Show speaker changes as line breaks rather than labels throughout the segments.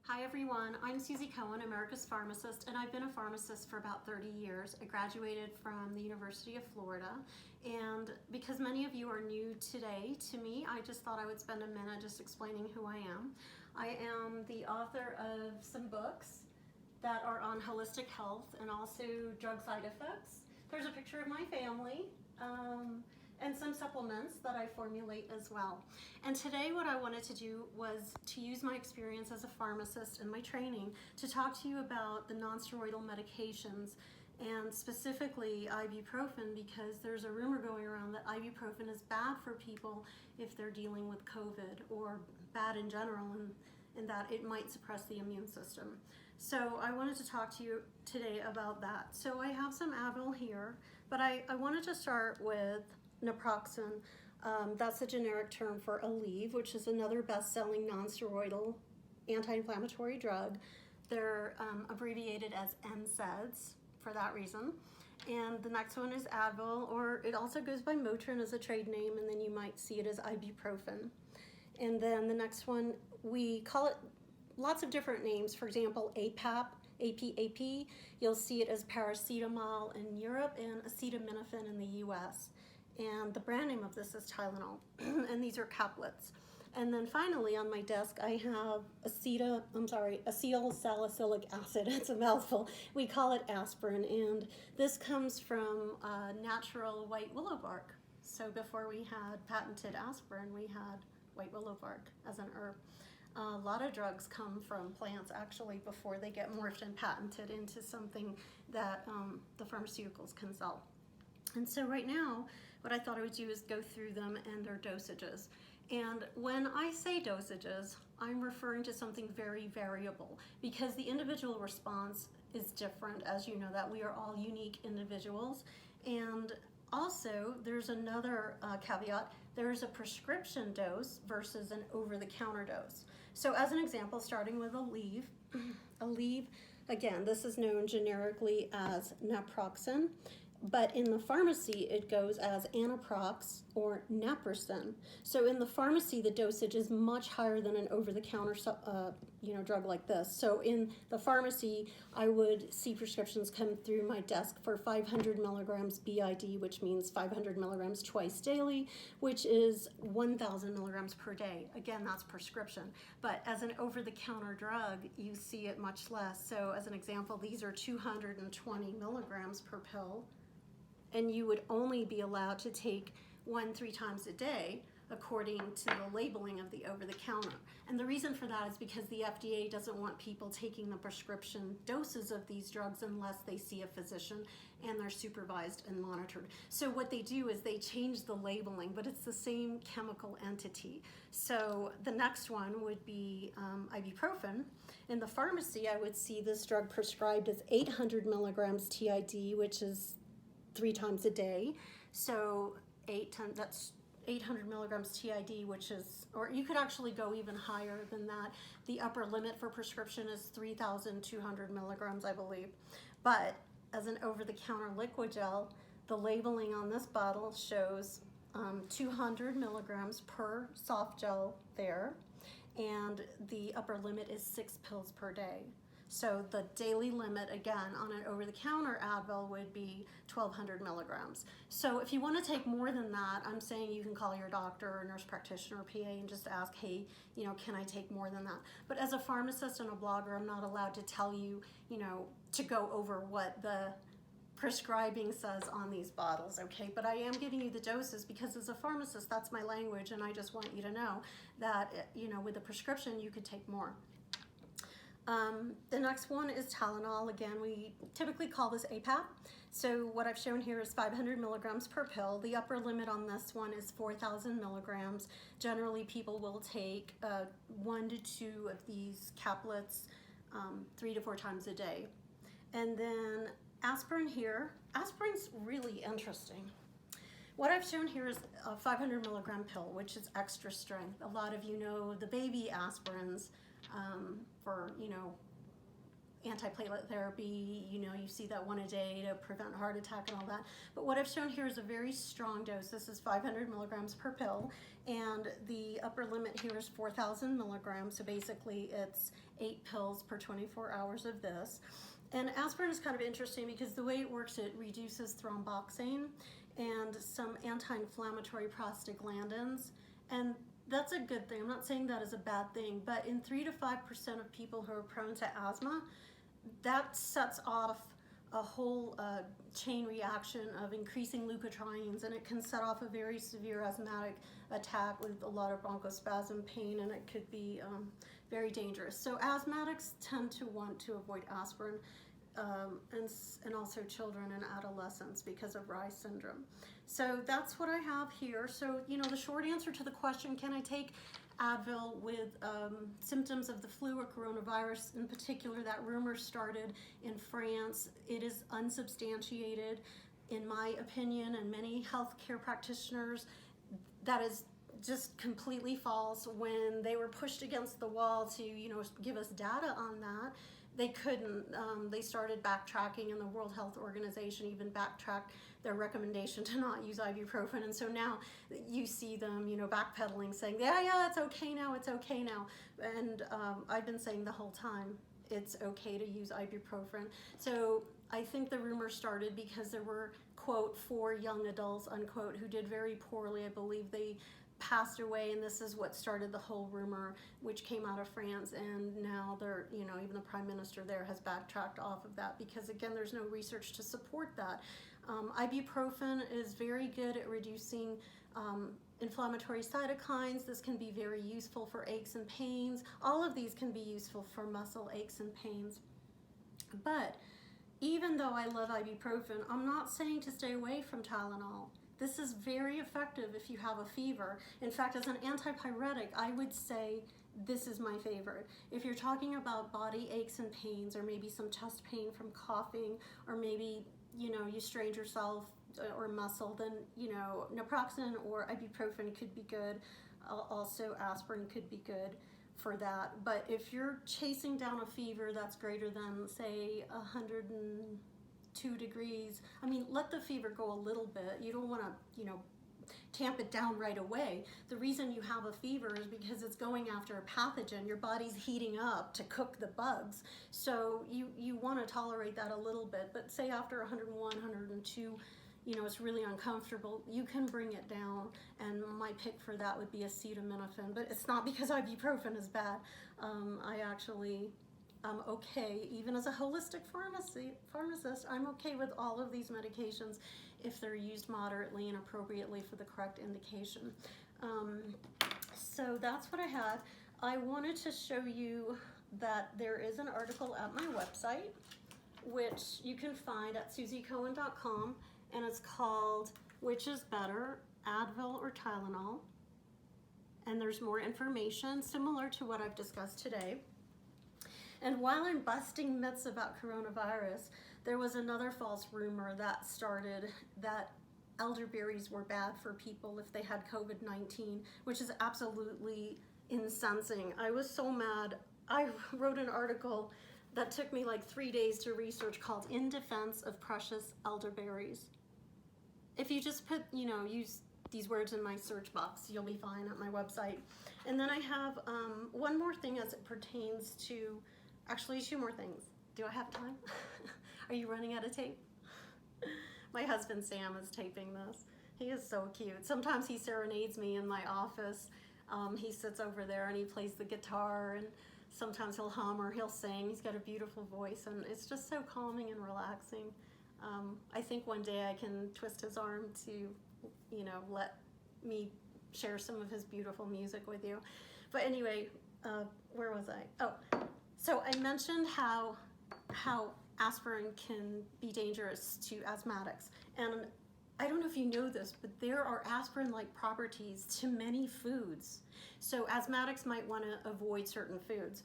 Hi everyone, I'm Susie Cohen, America's Pharmacist, and I've been a pharmacist for about 30 years. I graduated from the University of Florida, and because many of you are new today to me, I just thought I would spend a minute just explaining who I am. I am the author of some books that are on holistic health and also drug side effects. There's a picture of my family. And some supplements that I formulate as well. And today what I wanted to do was to use my experience as a pharmacist and my training to talk to you about the non-steroidal medications, and specifically ibuprofen, because there's a rumor going around that ibuprofen is bad for people if they're dealing with COVID, or bad in general, and that it might suppress the immune system. So I wanted to talk to you today about that. So I have some Advil here, but I wanted to start with naproxen. That's a generic term for Aleve, which is another best-selling non-steroidal anti-inflammatory drug. They're abbreviated as NSAIDs for that reason. And the next one is Advil, or it also goes by Motrin as a trade name, and then you might see it as ibuprofen. And then the next one, we call it lots of different names. For example, APAP, APAP, you'll see it as paracetamol in Europe and acetaminophen in the US. And the brand name of this is Tylenol, and these are caplets. And then finally on my desk I have acetyl salicylic acid. It's a mouthful. We call it aspirin, and this comes from natural white willow bark. So before we had patented aspirin, we had white willow bark as an herb. A lot of drugs come from plants actually before they get morphed and patented into something that the pharmaceuticals can sell. And so right now, what I thought I would do is go through them and their dosages. And when I say dosages, I'm referring to something very variable, because the individual response is different. As you know, that we are all unique individuals. And also, there's another caveat. There is a prescription dose versus an over-the-counter dose. So as an example, starting with Aleve, Aleve, again, this is known generically as naproxen, but in the pharmacy it goes as Anaprox or Naprosyn. So in the pharmacy the dosage is much higher than an over-the-counter drug like this. So in the pharmacy I would see prescriptions come through my desk for 500 milligrams BID, which means 500 milligrams twice daily, which is 1,000 milligrams per day. Again, that's prescription. But as an over-the-counter drug, you see it much less. So as an example, these are 220 milligrams per pill, and you would only be allowed to take 1-3 times a day according to the labeling of the over-the-counter. And the reason for that is because the FDA doesn't want people taking the prescription doses of these drugs unless they see a physician and they're supervised and monitored. So what they do is they change the labeling, but it's the same chemical entity. So the next one would be ibuprofen. In the pharmacy, I would see this drug prescribed as 800 milligrams TID, which is 3 times a day. So that's 800 milligrams TID, which is, or you could actually go even higher than that. The upper limit for prescription is 3,200 milligrams, I believe. But as an over-the-counter liquid gel, the labeling on this bottle shows 200 milligrams per soft gel there, and the upper limit is 6 pills per day. So the daily limit, again, on an over-the-counter Advil would be 1,200 milligrams. So if you want to take more than that, I'm saying you can call your doctor or nurse practitioner or PA and just ask, hey, can I take more than that? But as a pharmacist and a blogger, I'm not allowed to tell you, to go over what the prescribing says on these bottles, okay? But I am giving you the doses because as a pharmacist, that's my language, and I just want you to know that, with a prescription, you could take more. The next one is Tylenol. Again, we typically call this APAP. So what I've shown here is 500 milligrams per pill. The upper limit on this one is 4,000 milligrams. Generally, people will take 1 to 2 of these caplets 3 to 4 times a day. And then aspirin here. Aspirin's really interesting. What I've shown here is a 500 milligram pill, which is extra strength. A lot of you know the baby aspirins for, antiplatelet therapy, you know, you see that one a day to prevent heart attack and all that. But what I've shown here is a very strong dose. This is 500 milligrams per pill, and the upper limit here is 4,000 milligrams. So basically it's 8 pills per 24 hours of this. And aspirin is kind of interesting because the way it works, it reduces thromboxane and some anti-inflammatory prostaglandins. And that's a good thing. I'm not saying that is a bad thing, but in 3 to 5% of people who are prone to asthma, that sets off a whole chain reaction of increasing leukotrienes, and it can set off a very severe asthmatic attack with a lot of bronchospasm pain, and it could be very dangerous. So asthmatics tend to want to avoid aspirin, and also children and adolescents because of Reye syndrome. So that's what I have here. So, you know, the short answer to the question, can I take Advil with symptoms of the flu or coronavirus in particular? That rumor started in France. It is unsubstantiated, in my opinion, and many healthcare practitioners. That is just completely false. When they were pushed against the wall to, you know, give us data on that, they couldn't. They started backtracking, and the World Health Organization even backtracked their recommendation to not use ibuprofen. And so now you see them, you know, backpedaling, saying, yeah, it's okay now, it's okay now. And I've been saying the whole time, it's okay to use ibuprofen. So I think the rumor started because there were, quote, 4 young adults, unquote, who did very poorly. I believe they passed away, and this is what started the whole rumor, which came out of France. And now they're, you know, even the prime minister there has backtracked off of that because, again, there's no research to support that. Ibuprofen is very good at reducing inflammatory cytokines. This can be very useful for aches and pains. All of these can be useful for muscle aches and pains. But even though I love ibuprofen, I'm not saying to stay away from Tylenol. This is very effective if you have a fever. In fact, as an antipyretic, I would say this is my favorite. If you're talking about body aches and pains, or maybe some chest pain from coughing, or maybe, you know, you strained yourself or muscle, then, you know, naproxen or ibuprofen could be good. Also, aspirin could be good for that. But if you're chasing down a fever that's greater than, say, 102 degrees, I mean, let the fever go a little bit. You don't want to, you know, tamp it down right away. The reason you have a fever is because it's going after a pathogen. Your body's heating up to cook the bugs. So you want to tolerate that a little bit. But say after 101, 102, you know, it's really uncomfortable, you can bring it down. And my pick for that would be acetaminophen. But it's not because ibuprofen is bad. I actually am okay, even as a holistic pharmacist, I'm okay with all of these medications if they're used moderately and appropriately for the correct indication. So that's what I had. I wanted to show you that there is an article at my website, which you can find at susiecohen.com, and it's called Which is Better, Advil or Tylenol? And there's more information similar to what I've discussed today. And while I'm busting myths about coronavirus, there was another false rumor that started that elderberries were bad for people if they had COVID-19, which is absolutely incensing. I was so mad. I wrote an article that took me like 3 days to research called In Defense of Precious Elderberries. If you just put, you know, use these words in my search box, you'll be fine at my website. And then I have one more thing as it pertains to, actually 2 more things. Do I have time? Are you running out of tape? My husband Sam is taping this. He is so cute. Sometimes he serenades me in my office. He sits over there and he plays the guitar, and sometimes he'll hum or he'll sing. He's got a beautiful voice, and it's just so calming and relaxing. I think one day I can twist his arm to, you know, let me share some of his beautiful music with you. But anyway, where was I? Oh, so I mentioned how aspirin can be dangerous to asthmatics. And I don't know if you know this, but there are aspirin-like properties to many foods. So asthmatics might want to avoid certain foods.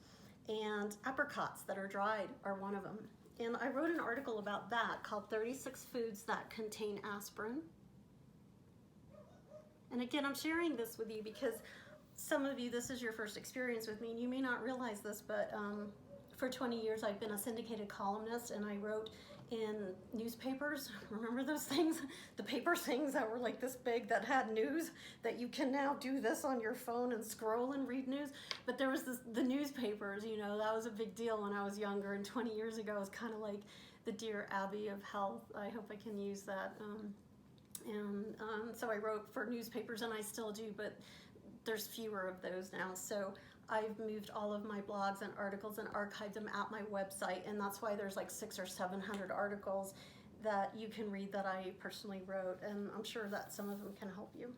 And apricots that are dried are one of them. And I wrote an article about that called 36 Foods That Contain Aspirin. And again, I'm sharing this with you because some of you, this is your first experience with me, and you may not realize this, but For 20 years, I've been a syndicated columnist, and I wrote in newspapers. Remember those things? The paper things that were like this big that had news, that you can now do this on your phone and scroll and read news. But there was the newspapers, you know, that was a big deal when I was younger, and 20 years ago it was kind of like the Dear Abby of health. I hope I can use that. So I wrote for newspapers, and I still do, but there's fewer of those now. So I've moved all of my blogs and articles and archived them at my website, and that's why there's like 600 or 700 articles that you can read that I personally wrote, and I'm sure that some of them can help you.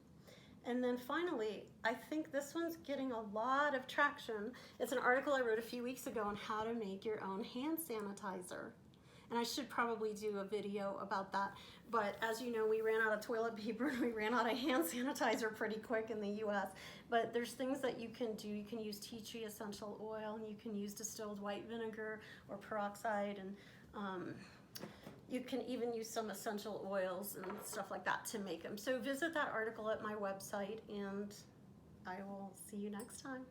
And then finally, I think this one's getting a lot of traction. It's an article I wrote a few weeks ago on how to make your own hand sanitizer. And I should probably do a video about that. But as you know, we ran out of toilet paper and we ran out of hand sanitizer pretty quick in the US. But there's things that you can do. You can use tea tree essential oil, and you can use distilled white vinegar or peroxide, and you can even use some essential oils and stuff like that to make them. So visit that article at my website, and I will see you next time.